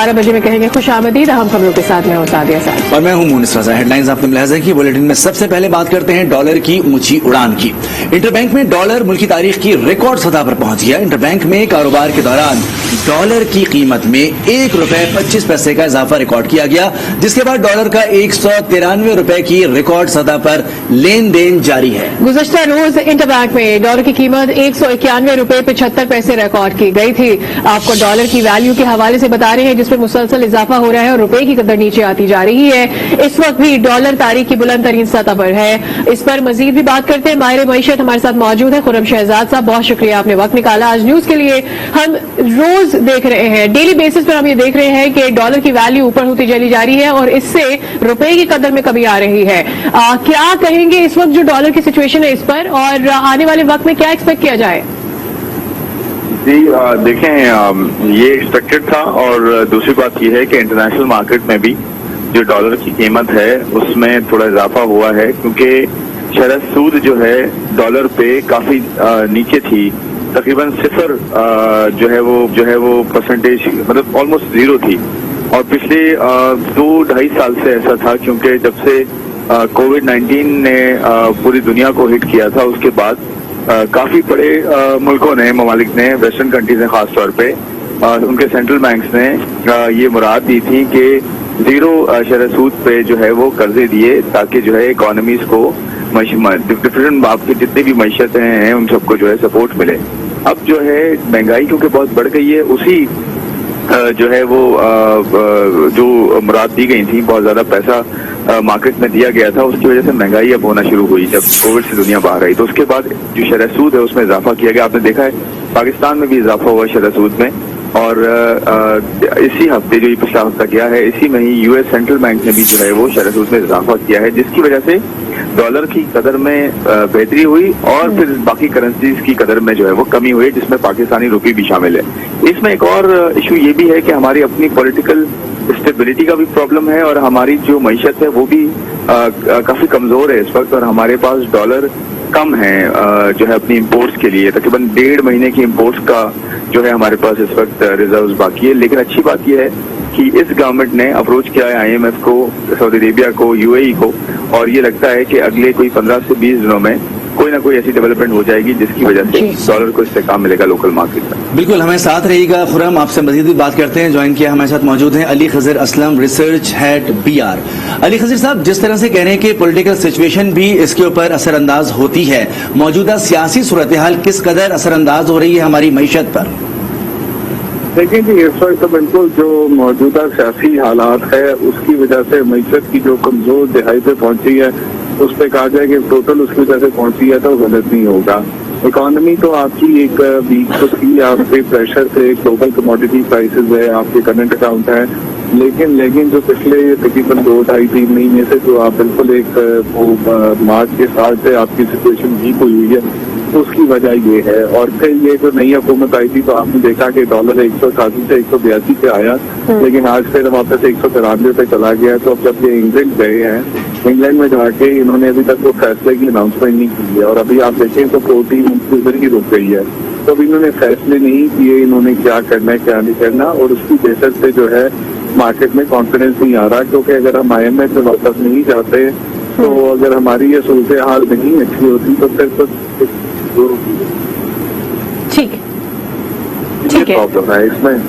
12 बजे में कहेंगे खुश आमदीद। अहम खबरों के साथ मैं हूं सादिया साद और मैं हूं मुनिस रजा। हेडलाइंस आपने मुलाहिजा की। बुलेटिन में सबसे पहले बात करते हैं डॉलर की ऊंची उड़ान की। इंटरबैंक में डॉलर मुल्की तारीख की रिकॉर्ड सतह पर पहुंच गया। इंटरबैंक में कारोबार के दौरान डॉलर की कीमत में ₹1.25 का इजाफा रिकॉर्ड किया गया, जिसके बाद डॉलर का ₹193 की रिकॉर्ड सतह पर लेन देन जारी है। गुज़श्ता रोज इंटरबैंक में डॉलर की कीमत ₹191.75 रिकॉर्ड की गई थी। आपको डॉलर की वैल्यू के हवाले से बता रहे हैं, जिसमें मुसलसल इजाफा हो रहा है और रुपए की कदर नीचे आती जा रही है। इस वक्त भी डॉलर तारीख की बुलंद तरीन सतह पर है। इस पर मजीद भी बात करते हैं। माहिर मईशत हमारे साथ मौजूद है खुर्रम शहजाद साहब, बहुत शुक्रिया आपने वक्त निकाला आज न्यूज के लिए। हम रोज देख रहे हैं, डेली बेसिस पर हम ये देख रहे हैं कि डॉलर की वैल्यू ऊपर होती चली जा रही है और इससे रुपए की कदर में कमी आ रही है। क्या कहेंगे इस वक्त जो डॉलर की सिचुएशन है इस पर, और आने वाले वक्त में क्या एक्सपेक्ट किया जाए? जी देखें, ये एक्सपेक्टेड था। और दूसरी बात ये है कि इंटरनेशनल मार्केट में भी जो डॉलर की कीमत है उसमें थोड़ा इजाफा हुआ है, क्योंकि शरह सूद जो है डॉलर पे काफी नीचे थी, तकरीबन 0 जो है वो परसेंटेज, मतलब ऑलमोस्ट 0 थी। और पिछले 2-2.5 साल से ऐसा था, क्योंकि जब से कोविड-19 ने पूरी दुनिया को हिट किया था, उसके बाद काफी बड़े मुल्कों ने, ममालिक ने, वेस्टर्न कंट्रीज ने खास तौर पे उनके सेंट्रल बैंक्स ने ये मुराद दी थी कि 0 शरह सूद पे जो है वो कर्जे दिए, ताकि जो है इकोनॉमीज को डिफरेंट आपकी जितनी भी मैशत हैं उन सबको जो है सपोर्ट मिले। अब जो है महंगाई क्योंकि बहुत बढ़ गई है, उसी जो है वो जो मुराद दी गई थी, बहुत ज्यादा पैसा मार्केट में दिया गया था, उसकी वजह से महंगाई अब होना शुरू हुई जब कोविड से दुनिया बाहर आई। तो उसके बाद जो शरह सूद है उसमें इजाफा किया गया। आपने देखा है पाकिस्तान में भी इजाफा हुआ शरह सूद में, और इसी हफ्ते जो पिछला हफ्ता गया है, इसी में ही यूएस सेंट्रल बैंक ने भी जो है वो शरह सूद में इजाफा किया है, जिसकी वजह से डॉलर की कदर में बेहतरी हुई और फिर बाकी करेंसीज की कदर में जो है वो कमी हुई, जिसमें पाकिस्तानी रुपये भी शामिल है। इसमें एक और इशू ये भी है कि हमारी अपनी पॉलिटिकल स्टेबिलिटी का भी प्रॉब्लम है, और हमारी जो मईशत है वो भी काफी कमजोर है इस वक्त, और हमारे पास डॉलर कम है जो है अपनी इंपोर्ट्स के लिए। तकरीबन 1.5 महीने की इंपोर्ट्स का जो है हमारे पास इस वक्त रिजर्व्स बाकी है। लेकिन अच्छी बात यह है कि इस गवर्नमेंट ने अप्रोच किया है IMF को, सऊदी अरेबिया को, UAE को, और ये लगता है कि अगले कोई 15 से 20 दिनों में कोई ना कोई ऐसी डेवलपमेंट हो जाएगी जिसकी वजह से डॉलर को इस्तेकाम मिलेगा लोकल मार्केट में। बिल्कुल, हमें साथ रहिएगा खुर्रम। आपसे मजीद भी बात करते हैं। ज्वाइन किया हमारे साथ मौजूद हैं Ali Khazar Aslam, research head BR। Ali Khazar साहब, जिस तरह से कह रहे हैं कि पॉलिटिकल सिचुएशन भी इसके ऊपर असरअंदाज होती है, मौजूदा सियासी सूरत हाल किस कदर असरअंदाज हो रही है हमारी मईशत पर? देखिए जी, इस वक्त तो बिल्कुल जो मौजूदा सियासी हालात है उसकी वजह से मईशत की जो कमजोर दिहाई पे पहुंची है, उस पर कहा जाए कि टोटल उसकी वजह से पहुंची है तो गलत नहीं होगा। इकोनॉमी तो आपकी एक वीक तो थी, आपके प्रेशर थे, ग्लोबल कमोडिटी प्राइसेस है, आपके करंट अकाउंट है, लेकिन जो पिछले तकरीबन 2-2.5-3 महीने से जो आप बिल्कुल एक मार्च के साल से आपकी सिचुएशन वीक हुई है, उसकी वजह ये है। और फिर ये जो नई हुकूमत आई थी तो आपने देखा कि डॉलर 188 से 182 पे आया, लेकिन आज फिर वापस 193 पे चला गया। तो अब जब ये इंग्लैंड गए हैं, इंग्लैंड में जाके इन्होंने अभी तक वो फैसले की अनाउंसमेंट नहीं की है, और अभी आप देखें तो 14 उधर की रुक गई है। तो अभी इन्होंने फैसले नहीं किए, इन्होंने क्या करना है क्या नहीं करना, और उसकी बेसिस पे जो है मार्केट में कॉन्फिडेंस नहीं आ रहा। क्योंकि अगर हम IMF में वापस नहीं जाते, तो अगर हमारी ये सूरत हाल नहीं अच्छी होती तो फिर तो ठीक है प्रॉब्लम है इसमें।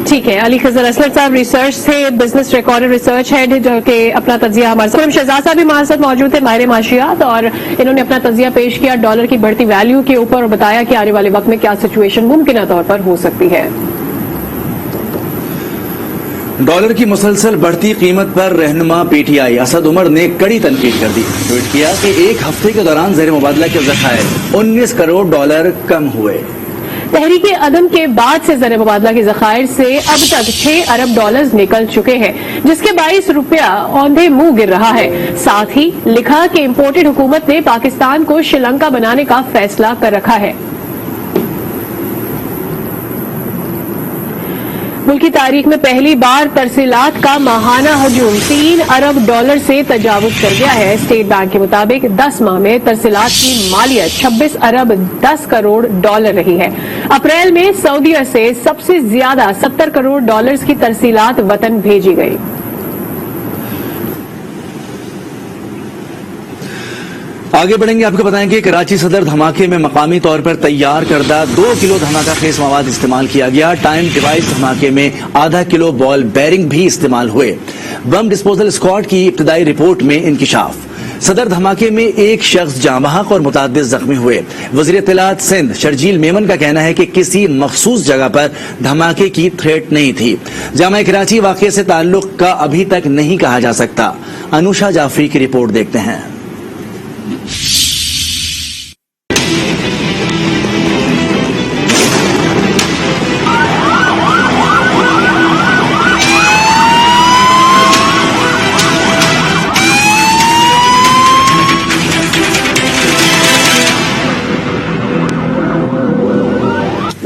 ठीक है, अली खजर असलम साहब रिसर्च से बिजनेस रिकॉर्डर रिसर्च हेड, जो कि अपना तजिया हमारे साथ, शहजाद साहब भी हमारे साथ मौजूद थे, माहिर माशियात, और इन्होंने अपना तजिया पेश किया डॉलर की बढ़ती वैल्यू के ऊपर और बताया कि आने वाले वक्त में क्या सिचुएशन मुमकिन तौर पर हो सकती है। डॉलर की मुसलसल बढ़ती कीमत पर रहनुमा PTI असद उमर ने कड़ी तनकीद कर दी। ट्वीट किया कि एक हफ्ते के दौरान ज़ेर मुबादला के ज़खायर $19 करोड़ कम हुए। तहरीक अदम के बाद से ज़र मुबादला के ज़खायर से अब तक $6 अरब निकल चुके हैं, जिसके बाईस रुपया औंधे मुंह गिर रहा है। साथ ही लिखा कि इम्पोर्टेड हुकूमत ने पाकिस्तान को श्रीलंका बनाने का फैसला कर रखा है। ملکی تاریخ میں پہلی بار ترسیلات کا ماہانہ ہجوم $3 ارب سے تجاوز کر گیا ہے۔ اسٹیٹ بینک کے مطابق 10 ماہ میں ترسیلات کی مالیت $26 ارب 10 کروڑ رہی ہے۔ اپریل میں سعودیہ سے سب سے زیادہ $70 کروڑ کی ترسیلات وطن بھیجی گئی۔ آگے بڑھیں گے، آپ کو بتائیں کہ کراچی صدر دھماکے میں مقامی طور پر تیار کردہ 2 کلو دھماکہ خیز مواد استعمال کیا گیا۔ ٹائم ڈیوائس دھماکے میں ½ کلو بال بیرنگ بھی استعمال ہوئے۔ بم ڈسپوزل اسکواڈ کی ابتدائی رپورٹ میں انکشاف۔ صدر دھماکے میں ایک شخص جاں بحق اور متعدد زخمی ہوئے۔ وزیر اطلاعات سندھ شرجیل میمن کا کہنا ہے کہ کسی مخصوص جگہ پر دھماکے کی تھریٹ نہیں تھی۔ جامعہ کراچی واقعے سے تعلق کا ابھی تک نہیں کہا جا سکتا۔ انوشا جعفری کی رپورٹ دیکھتے ہیں۔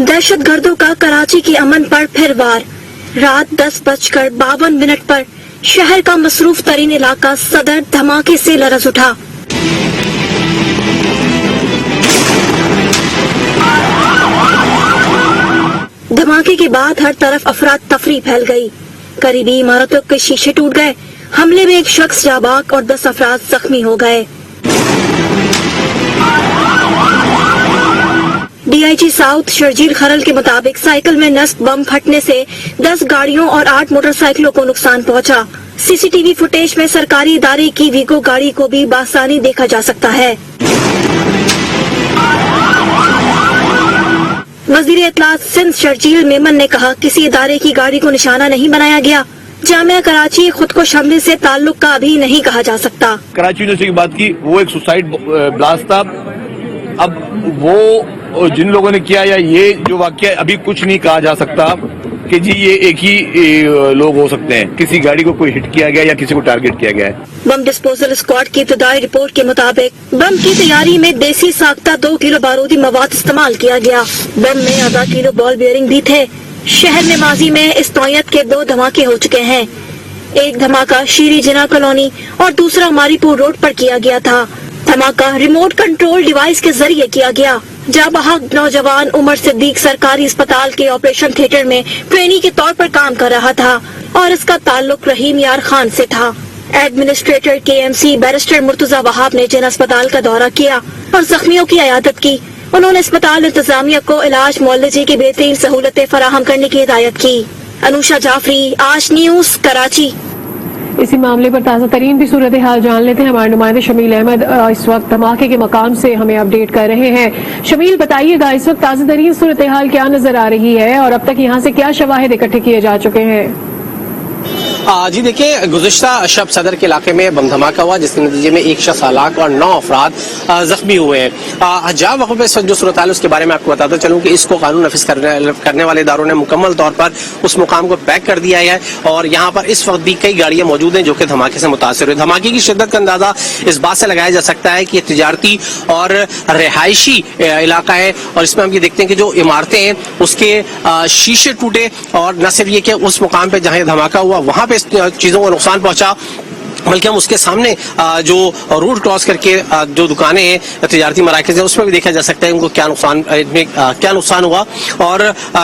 دہشت گردوں کا کراچی کے امن پر پھر وار۔ رات 10:52 پر شہر کا مصروف ترین علاقہ صدر دھماکے سے لرز اٹھا۔ دھماکے کے بعد ہر طرف افراتفری پھیل گئی۔ قریبی عمارتوں کے شیشے ٹوٹ گئے۔ حملے میں ایک شخص جاں بحق اور 10 افراد زخمی ہو گئے۔ DIG south Sharjeel Kharal کے مطابق سائیکل میں نصب بم پھٹنے سے 10 گاڑیوں اور 8 موٹر سائیکلوں کو نقصان پہنچا۔ سی سی ٹی وی فوٹیج میں سرکاری ادارے کی ویگو گاڑی کو بھی بآسانی دیکھا جا سکتا ہے۔ وزیر اطلاعات سندھ شرجیل میمن نے کہا کسی ادارے کی گاڑی کو نشانہ نہیں بنایا گیا۔ جامعہ کراچی خود کو حملے سے تعلق کا ابھی نہیں کہا جا سکتا۔ کراچی یونیورسٹی کی بات کی، وہ ایک سوسائڈ بلاسٹ تھا۔ اب وہ جن لوگوں نے کیا یا یہ جو واقعہ ابھی کچھ نہیں کہا جا سکتا کہ جی یہ ایک ہی لوگ ہو سکتے ہیں، کسی گاڑی کو کوئی ہٹ کیا گیا یا کسی کو ٹارگٹ کیا گیا ہے۔ بم ڈسپوزل اسکواڈ کی ابتدائی رپورٹ کے مطابق بم کی تیاری میں دیسی ساختہ 2 کلو بارودی مواد استعمال کیا گیا۔ بم میں ½ کلو بال بیئرنگ بھی تھے۔ شہر میں ماضی میں اس نوعیت کے 2 دھماکے ہو چکے ہیں۔ ایک دھماکہ شیری جناح کالونی اور دوسرا ماری پور روڈ پر کیا گیا تھا۔ دھماکہ ریموٹ کنٹرول ڈیوائس کے ذریعے کیا گیا۔ جاں بحق نوجوان عمر صدیق سرکاری اسپتال کے آپریشن تھیٹر میں ٹرینی کے طور پر کام کر رہا تھا اور اس کا تعلق رحیم یار خان سے تھا۔ ایڈمنسٹریٹر کے ایم سی بیرسٹر مرتضی وہاب نے جن اسپتال کا دورہ کیا اور زخمیوں کی عیادت کی۔ انہوں نے اسپتال انتظامیہ کو علاج معالجے کی بہترین سہولتیں فراہم کرنے کی ہدایت کی۔ انوشا جعفری، آج نیوز، کراچی۔ اسی معاملے پر تازہ ترین بھی صورتحال جان لیتے ہیں۔ ہمارے نمائندے شمیل احمد اس وقت دھماکے کے مقام سے ہمیں اپ ڈیٹ کر رہے ہیں۔ شمیل، بتائیے گا اس وقت تازہ ترین صورتحال کیا نظر آ رہی ہے اور اب تک یہاں سے کیا شواہد اکٹھے کیے جا چکے ہیں؟ جی دیکھیں، گزشتہ شب صدر کے علاقے میں بم دھماکہ ہوا جس کے نتیجے میں 1 شخص ہلاک اور 9 افراد زخمی ہوئے ہیں۔ جہاں وقت پہ جو صورتحال اس کے بارے میں آپ کو بتاتا چلوں کہ اس کو قانون نافذ کرنے والے اداروں نے مکمل طور پر اس مقام کو پیک کر دیا ہے اور یہاں پر اس وقت بھی کئی گاڑیاں موجود ہیں جو کہ دھماکے سے متاثر ہوئے۔ دھماکے کی شدت کا اندازہ اس بات سے لگایا جا سکتا ہے کہ یہ تجارتی اور رہائشی علاقہ ہے اور اس میں ہم یہ دیکھتے ہیں کہ جو عمارتیں ہیں اس کے شیشے ٹوٹے اور نہ صرف یہ کہ اس مقام پہ جہاں دھماکہ ہوا وہاں پہ چیزوں کو نقصان پہنچا بلکہ ہم اس کے سامنے جو روڈ کراس کر کے جو دکانیں ہیں تجارتی مراکز ہیں اس میں بھی دیکھا جا سکتا ہے ان کو کیا نقصان ہوا اور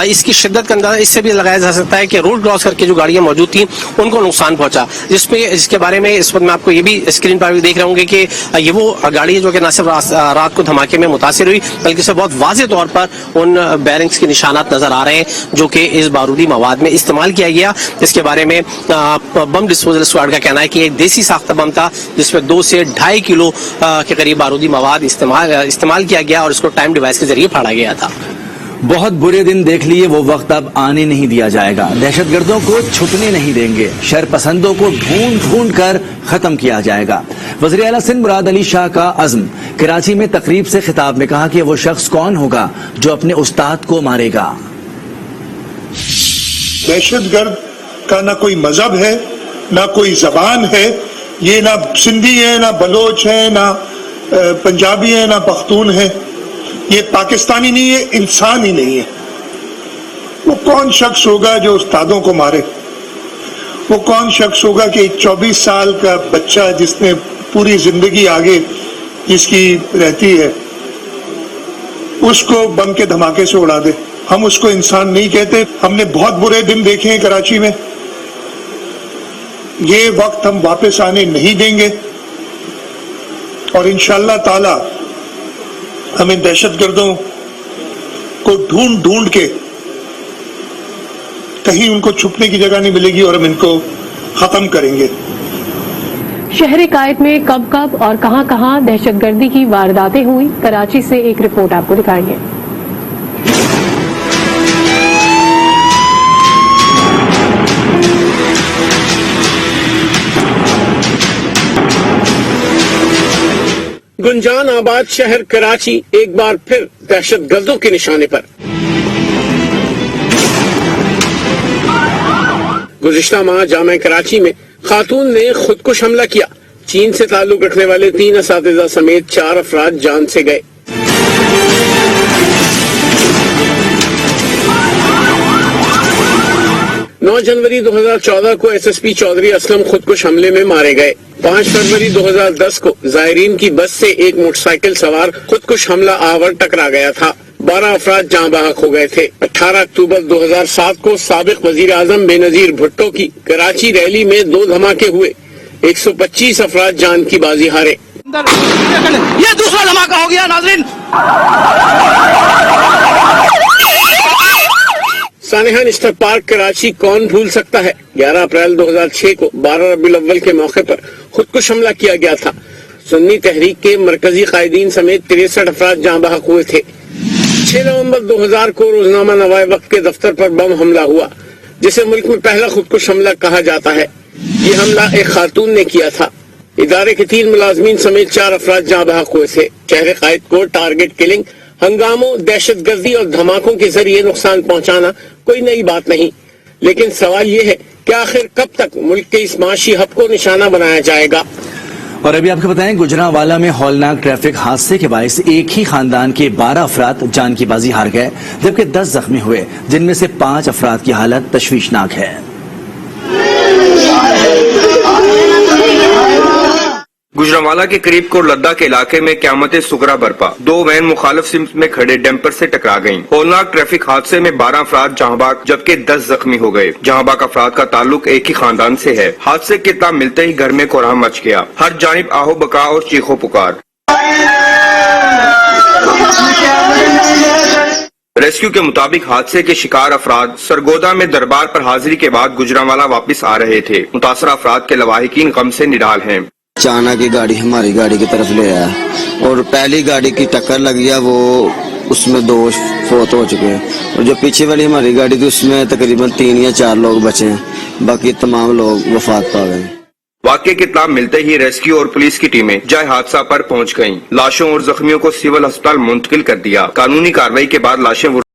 اس کی شدت کا اندازہ اس سے بھی لگایا جا سکتا ہے کہ روڈ کراس کر کے جو گاڑیاں موجود تھیں ان کو نقصان پہنچا جس کے بارے میں اس وقت میں آپ کو یہ بھی اسکرین پر بھی دیکھ رہے ہوں گے کہ یہ وہ گاڑی ہے جو کہ نہ صرف رات کو دھماکے میں متاثر ہوئی بلکہ اس سے بہت واضح طور پر ان بیرنگز کے نشانات نظر آ رہے ہیں جو کہ اس بارودی مواد میں استعمال کیا گیا۔ اس کے بارے میں بم ڈسپوزل اسکواڈ کا کہنا ہے کہ ایک دیسی ساختہ بم تھا جس میں 2 سے 2.5 کلو کے قریب بارودی مواد استعمال کیا گیا اور اس کو ٹائم ڈیوائس کے ذریعے پھاڑا گیا تھا۔ بہت برے دن دیکھ لیے، وہ وقت اب آنے نہیں دیا جائے گا۔ دہشت گردوں کو چھپنے نہیں دیں گے، شر پسندوں کو ڈھونڈ کر ختم کیا جائے گا۔ وزیر اعلیٰ سندھ مراد علی شاہ کا عزم۔ کراچی میں تقریب سے خطاب میں کہا کہ وہ شخص کون ہوگا جو اپنے استاد کو مارے گا۔ دہشت گرد کا نہ کوئی مذہب ہے نہ کوئی زبان ہے، یہ نہ سندھی ہے نہ بلوچ ہے نہ پنجابی ہے نہ پختون ہے، یہ پاکستانی نہیں ہے، انسان ہی نہیں ہے۔ वो कौन शख्स होगा जो उस्तादों को मारे? वो कौन शख्स होगा कि एक 24 साल का बच्चा जिसने पूरी जिंदगी आगे जिसकी रहती है उसको बम के धमाके से उड़ा दे? हम उसको इंसान नहीं कहते। हमने बहुत बुरे दिन देखे हैं कराची में। ये वक्त हम वापस आने नहीं देंगे और इंशाअल्लाह ताला हमें दहशतगर्दों को ढूंढ ढूंढ के कहीं उनको छुपने की जगह नहीं मिलेगी और हम इनको खत्म करेंगे। शहर कायद में कब कब और कहां कहां दहशतगर्दी की वारदातें हुई, कराची से एक रिपोर्ट आपको दिखाएंगे। गुंजान आबाद शहर कराची एक बार फिर दहशतगर्दों के निशाने पर। गुज़िश्ता माह जामे कराची में खातून ने खुदकुश हमला किया। चीन से ताल्लुक रखने वाले 3 असातिज़ा समेत 4 अफराद जान से गए। नौ जनवरी 2014 को SSP चौधरी असलम खुदकुश हमले में मारे गए। 5 फरवरी 2010 को जायरीन की बस से एक मोटरसाइकिल सवार खुदकुश हमला आवर टकरा गया था। 12 अफराद जहां बहक हो गए थे। 18 अक्टूबर 2007 को साबिक वजीर आजम बेनजीर भुट्टो की कराची रैली में 2 धमाके हुए। 125 अफराद जान की बाजी हारे। ये दूसरा धमाका हो गया नाज़रीन। सानेहा नेशनल पार्क कराची कौन भूल सकता है। 11 अप्रैल 2006 को 12 रबीउल अव्वल के मौके पर खुदकुश हमला किया गया था। सुन्नी तहरीक के मरकजी कायदीन समेत 63 अफराद जहां बहक हुए थे। 6 नवंबर 2000 को रोजनामा नवाए वक्त के दफ्तर पर बम हमला हुआ, जिसे मुल्क में पहला खुदकुश हमला कहा जाता है। ये हमला एक खातून ने किया था। इदारे के 3 मुलाजमीन समेत 4 अफराद जहां बहक हुए थे। शहर कायद को टारगेट किलिंग, हंगामों, दहशतगर्दी और धमाकों के जरिए नुकसान पहुंचाना कोई नई बात नहीं, लेकिन सवाल ये है कि आखिर कब तक मुल्क के इस माशी हब को निशाना बनाया जाएगा। और अभी आपको बताएं, गुजरांवाला में हौलनाक ट्रैफिक हादसे के बायस एक ही खानदान के 12 अफराद जान की बाजी हार गए, जबकि 10 जख्मी हुए, जिनमें से 5 अफराद की हालत तशवीशनाक है। गुजरांवाला के करीब कोरलद्दा के इलाके में क़यामत सुगरा बरपा। 2 वैन मुखालिफ सिम्त में खड़े डैम्पर से टकरा गईं। हौलनाक ट्रैफिक हादसे में 12 अफराद जहां बाग जबकि 10 जख्मी हो गए। जहां बाग अफराद का ताल्लुक एक ही खानदान से है। हादसे की इत्तला मिलते ही घर में कोहराम मच गया। हर जानिब आहो बका और चीखो पुकार। रेस्क्यू के मुताबिक हादसे के शिकार अफराद सरगोदा में दरबार पर हाजिरी के बाद गुजरांवाला वापस आ रहे थे। मुतासरा अफराद के लवाहिकीन गम से निराल हैं। अचानक की गाड़ी हमारी गाड़ी की तरफ ले आया और पहली गाड़ी की टक्कर लग गया, वो उसमें 2 फौत हो चुके हैं और जो पीछे वाली हमारी गाड़ी थी उसमें तकरीबन 3 या 4 लोग बचे हैं, बाकी तमाम लोग वफात पा गए। वाक़े की इत्तला मिलते ही रेस्क्यू और पुलिस की टीमें जाए हादसा पर पहुंच गईं। लाशों और जख्मियों को सिविल अस्पताल मुंतकिल कर दिया। कानूनी कार्रवाई के बाद लाशें